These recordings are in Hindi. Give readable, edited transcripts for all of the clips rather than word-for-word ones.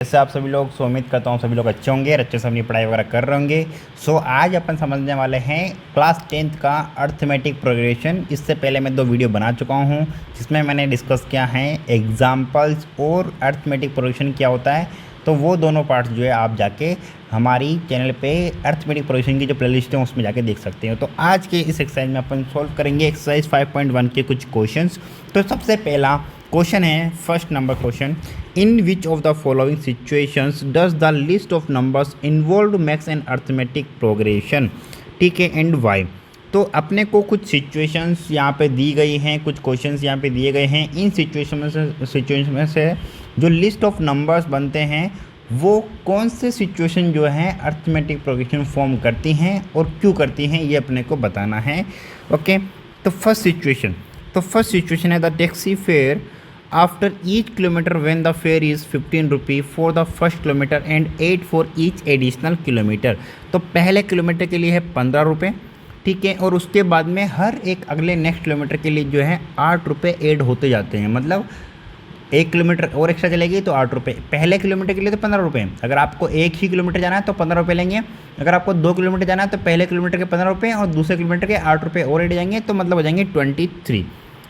जैसे आप सभी लोग उम्मीद करता हूँ सभी लोग अच्छे होंगे और अच्छे से अपनी पढ़ाई वगैरह कर रहे होंगे। आज अपन समझने वाले हैं क्लास 10th का अर्थमेटिक प्रोग्रेशन। इससे पहले मैं 2 वीडियो बना चुका हूँ जिसमें मैंने डिस्कस किया है एग्जाम्पल्स और अर्थमेटिक प्रोग्रेशन क्या होता है। तो वो दोनों पार्ट्स जो है आप जाके हमारी चैनल पे अर्थमेटिक प्रोग्रेशन की जो प्लेलिस्ट है उसमें जाके देख सकते हो। तो आज के इस एक्सरसाइज में अपन सॉल्व करेंगे एक्सरसाइज 5.1 के कुछ क्वेश्चंस। तो सबसे पहला क्वेश्चन है, first number question, in which of the following situations does the list of numbers involve max an arithmetic progression, ठीक है, एंड वाई। तो अपने को कुछ सिचुएशंस यहाँ पे दी गई हैं, कुछ क्वेश्चंस यहाँ पे दिए गए हैं। इन सिचुएशन में से जो लिस्ट ऑफ नंबर्स बनते हैं वो कौन से सिचुएशन जो हैं अर्थमेटिक प्रोग्रेशन फॉर्म करती हैं और क्यों करती हैं, ये अपने को बताना है। ओके, तो फर्स्ट सिचुएशन है the taxi fare after each kilometre when the fair is 15 rupee for the first kilometre and 8 for each additional kilometre. तो पहले किलोमीटर के लिए है 15 रुपये, ठीक है, और उसके बाद में हर एक अगले नेक्स्ट किलोमीटर के लिए जो है 8 रुपये ऐड होते जाते हैं। मतलब 1 किलोमीटर और एक्स्ट्रा चलेगी तो 8 रुपये। पहले किलोमीटर के लिए तो 15 रुपये। अगर आपको 1 ही किलोमीटर जाना है तो 15 रुपये लेंगे। अगर आपको 2 किलोमीटर जाना है तो पहले किलोमीटर के 15 रुपये और दूसरे किलोमीटर के 8 रुपये और ऐड जाएंगे, तो मतलब हो जाएंगे 23,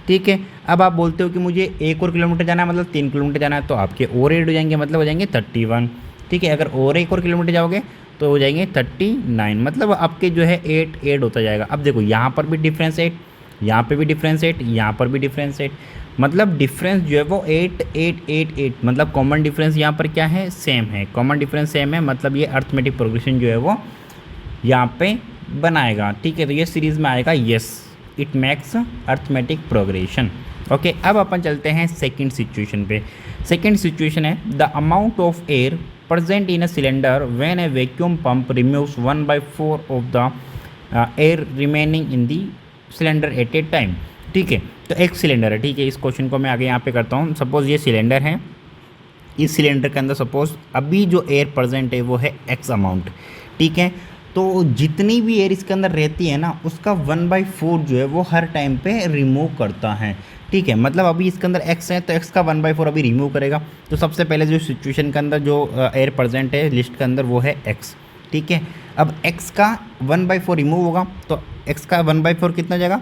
ठीक है। अब आप बोलते हो कि मुझे 1 और किलोमीटर जाना है, मतलब 3 किलोमीटर जाना है, तो आपके और ऐड हो जाएंगे, मतलब हो जाएंगे 31, ठीक है। अगर और 1 और किलोमीटर जाओगे तो हो जाएंगे 39, मतलब आपके जो है 8 ऐड होता जाएगा। अब देखो यहाँ पर भी डिफरेंस 8, यहाँ पे भी डिफरेंस 8, यहाँ पर भी डिफरेंस 8, मतलब डिफरेंस जो है वो 8 8 8 8, मतलब कॉमन डिफरेंस यहाँ पर क्या है, सेम है। कॉमन डिफरेंस सेम है, मतलब ये अर्थमेटिक प्रोग्रेशन जो है वो यहाँ पे बनाएगा, ठीक है। तो ये सीरीज़ में आएगा yes, it max arithmetic progression. Okay, अब अपन चलते हैं सेकंड सिचुएशन पे। सेकंड सिचुएशन है the amount of air present in a cylinder when A vacuum pump removes 1/4 of the air remaining in the cylinder eight A time, ठीक है। तो एक सिलेंडर है, ठीक है। इस क्वेश्चन को मैं आगे यहाँ पे करता हूँ। सपोज ये सिलेंडर है, इस सिलेंडर के अंदर सपोज अभी जो एयर प्रेजेंट है वो है एक्स अमाउंट, ठीक है। तो जितनी भी एयर इसके अंदर रहती है ना उसका 1/4 जो है वो हर टाइम पे रिमूव करता है, ठीक है। मतलब अभी इसके अंदर एक्स है तो एक्स का 1/4 अभी रिमूव करेगा। तो सबसे पहले जो सिचुएशन के अंदर जो एयर प्रेजेंट है लिस्ट के अंदर वो है एक्स, ठीक है। अब एक्स का 1/4 रिमूव होगा तो एक्स का 1/4 कितना हो जाएगा,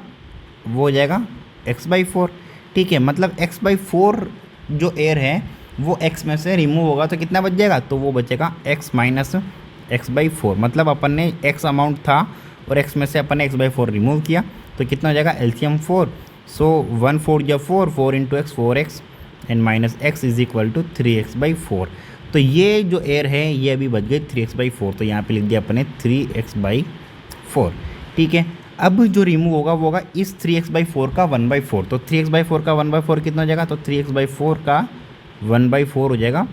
वो हो जाएगा x/4, ठीक है। मतलब x/4 जो एयर है वो x में से रिमूव होगा तो कितना बच जाएगा, तो वो बचेगा x माइनस x/4। मतलब अपन ने x अमाउंट था और x में से अपन ने x/4 रिमूव किया तो कितना हो जाएगा, एलसीएम 4। सो 1 4 या 4, 4 into X 4x and minus x is equal to 3x/4। तो ये जो एयर है ये अभी बच गई 3x/4, तो यहाँ पे लिख दिया अपने 3x/4, ठीक है। अब जो रिमूव होगा वो होगा इस 3x/4 का 1/4। तो 3x/4 का 1/4 कितना हो जाएगा, तो 3x/4 का 1/4 हो जाएगा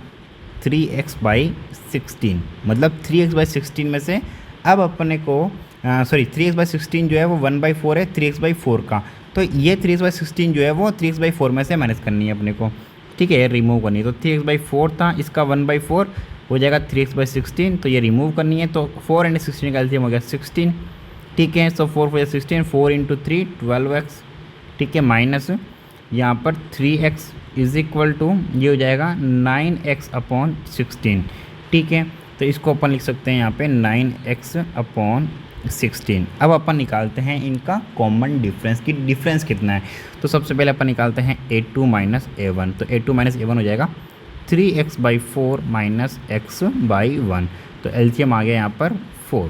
3x/16। मतलब 3x/16 में से अब अपने को 3x/16 जो है वो 1/4 है 3x/4 का। तो ये 3x/16 जो है वो 3x/4 में से माइनस करनी है अपने को, ठीक है, रिमूव करनी है। तो 3x/4 था, इसका 1/4 हो जाएगा 3x/16, तो ये रिमूव करनी है। तो 4 × 16 का एलसीएम हो गया 16, ठीक है। सो 4 4 16, 4 इंटू 3 12x, ठीक है, माइनस यहाँ पर 3x इज इक्वल टू ये हो जाएगा 9x/16, ठीक है। तो इसको अपन लिख सकते हैं यहाँ पे 9x/16। अब अपन निकालते हैं इनका कॉमन डिफरेंस कि डिफरेंस कितना है। तो सबसे पहले अपन निकालते हैं a2 माइनस a1। तो a2 माइनस a1 हो जाएगा 3x/4 माइनस x/1। तो एलसीएम आ गया यहाँ पर 4,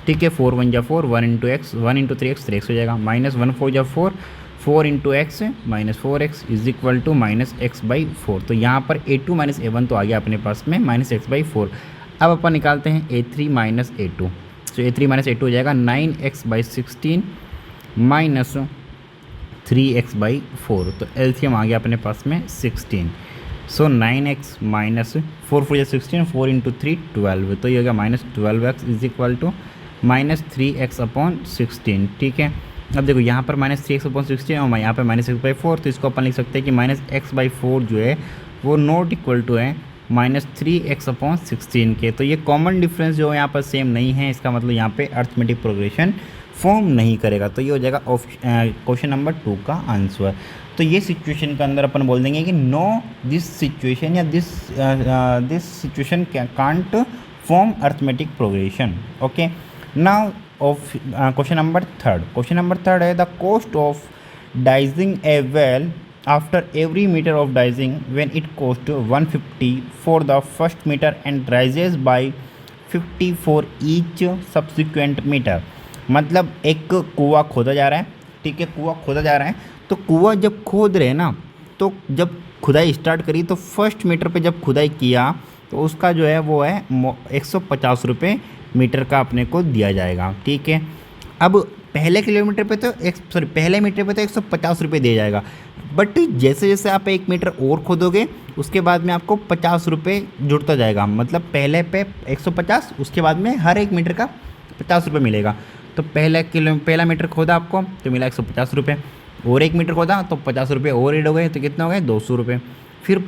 ठीक है। 4 1 जा 4, 1 into x 1 into 3x 3x हो जाएगा, माइनस 1 4 जा 4, 4 into X minus 4x is equal to minus x/4। तो यहाँ पर a2 माइनस a1 तो आ गया अपने पास में माइनस x/4। अब अपन निकालते हैं a3 माइनस a2। तो a3 माइनस a2 हो जाएगा 9x/16 माइनस 3x/4। तो एलसीएम आ गया अपने पास में 16। सो 9x माइनस 4 4 16, 4 इंटू 3 12, तो ये हो गया minus 12x is equal to minus 3x/16, ठीक है। अब देखो यहाँ पर माइनस 3x/16 और यहाँ पर माइनस x/4, तो इसको अपन लिख सकते हैं कि माइनस x/4 जो है वो नॉट इक्वल टू है माइनस 3x/16 के। तो ये कॉमन डिफरेंस जो यहाँ पर सेम नहीं है, इसका मतलब यहाँ पे अर्थमेटिक प्रोग्रेशन फॉर्म नहीं करेगा। तो ये हो जाएगा क्वेश्चन नंबर 2 का आंसर। तो ये सिचुएशन के अंदर अपन बोल देंगे कि नो दिस सिचुएशन या this situation can't form arithmetic progression. Okay, now of question number 3। Question number 3 है the cost of digging a well after every metre of digging when it cost 150 for the first metre and rises by 50 for each subsequent metre. मतलब एक कुआं खोदा जा रहा है, ठीक है, कुआं खोदा जा रहा है। तो कुआं जब खोद रहे हैं ना, तो जब खुदाई स्टार्ट करी तो फर्स्ट मीटर पे जब खुदाई किया तो उसका जो है वो है 150 रुपये मीटर का अपने को दिया जाएगा, ठीक है। अब पहले किलोमीटर पे तो पहले मीटर पे तो 150 रुपये दिया जाएगा, बट जैसे जैसे आप 1 मीटर और खोदोगे उसके बाद में आपको 50 रुपये जुड़ता जाएगा। मतलब पहले पे 150, उसके बाद में हर 1 मीटर का 50 रुपये मिलेगा। तो पहला मीटर खोदा आपको तो मिला 150 रुपये, और 1 मीटर खोदा तो 50 रुपये और ऐड हो गए, तो कितने हो गए 200 रुपये। फिर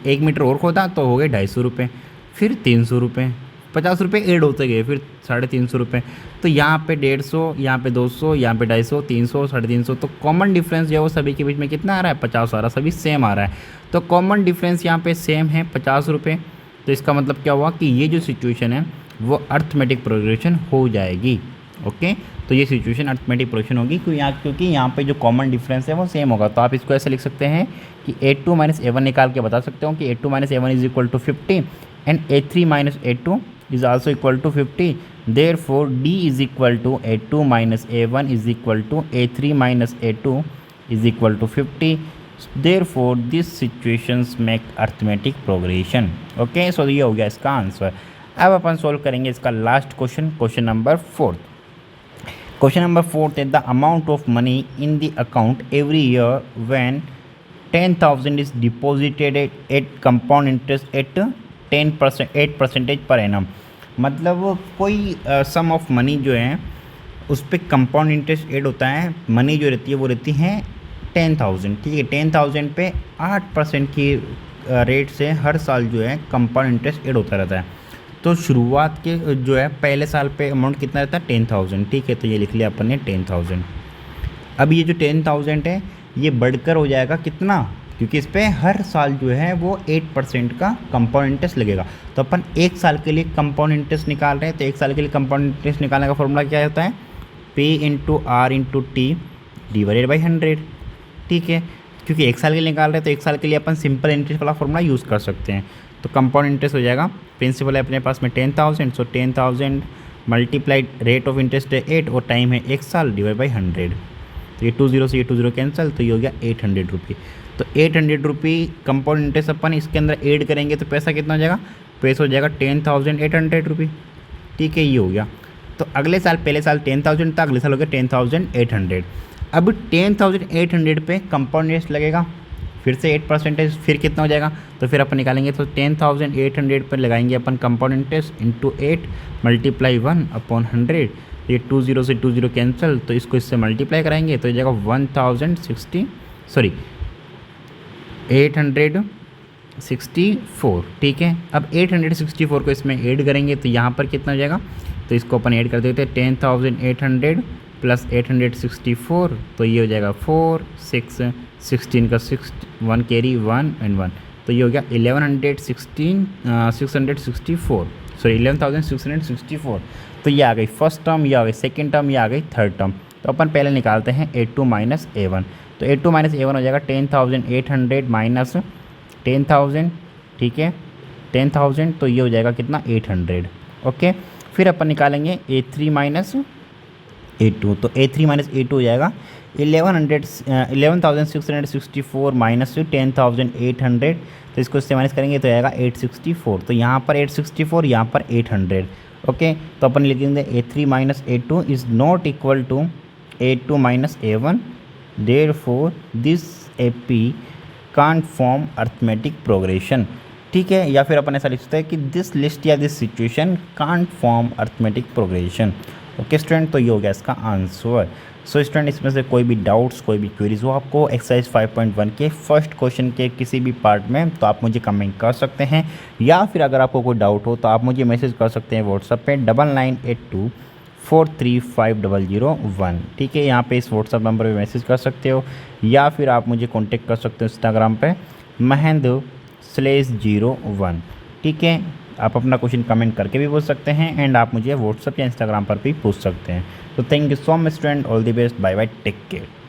1 मीटर और खोदा तो हो गए 250 रुपये, फिर 300 रुपये, 50 रुपये ऐड होते गए, फिर 350 रुपये। तो यहाँ पे 150, यहाँ पे 200, यहाँ पे 250, 300, 350। तो कॉमन डिफरेंस जो है वो सभी के बीच में कितना आ रहा है 50 आ रहा है, सभी सेम आ रहा है। तो कॉमन डिफरेंस यहाँ पे सेम है 50 रुपये। तो इसका मतलब क्या हुआ कि ये जो सिचुएशन है वो अर्थमेटिक प्रोग्रेशन हो जाएगी। ओके, तो ये सिचुएशन अर्थमेटिक प्रोग्रेशन होगी क्योंकि यहाँ पे जो कॉमन डिफरेंस है वो सेम होगा। तो आप इसको ऐसे लिख सकते हैं कि A2 - A1 निकाल के बता सकते हो कि A2 - A1 is equal to 50 and A3 - A2 is also equal to 50। Therefore D is equal to A2 - A1 is equal to A3 - A2 is equal to 50। Therefore this situations make arithmetic progression. Okay, so ये हो गया इसका आंसर। अब अपन सोल्व करेंगे इसका last question, question number 4। Question number 4 है the amount of money in the account every year when 10,000 is deposited at compound interest at 8% per annum. मतलब कोई सम ऑफ मनी जो है उस पर कंपाउंड इंटरेस्ट ऐड होता है। मनी जो रहती है वो रहती है 10,000, ठीक है। 10,000 पे 8% की रेट से हर साल जो है कंपाउंड इंटरेस्ट ऐड होता रहता है। तो शुरुआत के जो है पहले साल पे अमाउंट कितना रहता है 10,000, ठीक है। तो ये लिख लिया अपन ने 10,000। अब ये जो 10,000 है ये बढ़कर हो जाएगा कितना, क्योंकि इस पर हर साल जो है वो 8% का कंपाउंड इंटरेस्ट लगेगा। तो अपन 1 साल के लिए कंपाउंड इंटरेस्ट निकाल रहे हैं। तो 1 साल के लिए कंपाउंड इंटरेस्ट निकालने का फॉर्मूला क्या होता है, P × R × T divided by 100, ठीक है। क्योंकि 1 साल के लिए निकाल रहे हैं तो 1 साल के लिए अपन सिंपल इंटरेस्ट वाला फॉर्मूला यूज़ कर सकते हैं। तो कंपाउंड इंटरेस्ट हो जाएगा, प्रिंसिपल है अपने पास में 10,000, सो 10,000 मल्टीप्लाइड रेट ऑफ इंटरेस्ट है 8 और टाइम है 1 साल डिवाइड बाई 100। तो ये 20 से ये 20 कैंसिल, तो ये हो गया 800 रुपये। तो 800 रुपये कंपाउंड इंटरेस्ट अपन इसके अंदर ऐड करेंगे तो पैसा कितना हो जाएगा, पैसा हो जाएगा 10,800 रुपये, ठीक है। ये हो गया। तो अगले साल, पहले साल 10,000 था, अगले साल हो गया 10,800। अब 10,800 पे कंपाउंड इंटरेस्ट लगेगा, फिर से 8%, फिर कितना हो जाएगा, तो फिर अपन निकालेंगे। तो 10,800 पर लगाएंगे अपन कंपाउंड इंटरेस्ट इंटू 8 मल्टीप्लाई 1/100। ये 20 से 20 कैंसिल, तो इसको इससे मल्टीप्लाई कराएंगे तो ये जाएगा 864, ठीक है। अब 864 को इसमें ऐड करेंगे तो यहाँ पर कितना हो जाएगा, तो इसको अपन ऐड कर देते हैं 10,800 प्लस 864, तो ये हो जाएगा 4 6 16 का 6 1 कैरी 1 और 1, तो ये हो गया 11,664। तो ये आ गई फर्स्ट टर्म, ये आ गई सेकेंड टर्म, ये आ गई थर्ड टर्म। तो अपन पहले निकालते हैं A2 - A1। तो A2 - A1 हो जाएगा 10,800 माइनस 10,000, ठीक है, 10,000, तो ये हो जाएगा कितना 800। ओके, फिर अपन निकालेंगे A3 - A2। तो A3 - A2 हो जाएगा 11,664 माइनस 10,800। तो इसको इससे माइनस करेंगे तो आएगा 864। तो यहाँ पर 864, यहाँ पर 800। ओके, तो अपन लिखेंगे A3 - A2 is not equal to A2 - A1, therefore this AP can't form arithmetic progression, ठीक है। या फिर अपन ऐसा लिख सकते हैं कि दिस लिस्ट या this situation can't form arithmetic progression. Okay student, तो ये हो गया इसका आंसर। सो स्टूडेंट, इसमें से कोई भी डाउट्स, कोई भी क्वेरीज हो आपको एक्सरसाइज 5.1 के फर्स्ट क्वेश्चन के किसी भी पार्ट में, तो आप मुझे कमेंट कर सकते हैं। या फिर अगर आपको कोई डाउट हो तो आप मुझे मैसेज कर सकते हैं व्हाट्सएप पे 9982 43501। ठीक है, यहाँ पे इस व्हाट्सअप नंबर पे मैसेज कर सकते हो या फिर आप मुझे कांटेक्ट कर सकते हो इंस्टाग्राम पे महेंद्र/01। ठीक है, आप अपना क्वेश्चन कमेंट करके भी पूछ सकते हैं एंड आप मुझे व्हाट्सअप या इंस्टाग्राम पर भी पूछ सकते हैं। तो thank you so much student, all the best, bye bye, take care.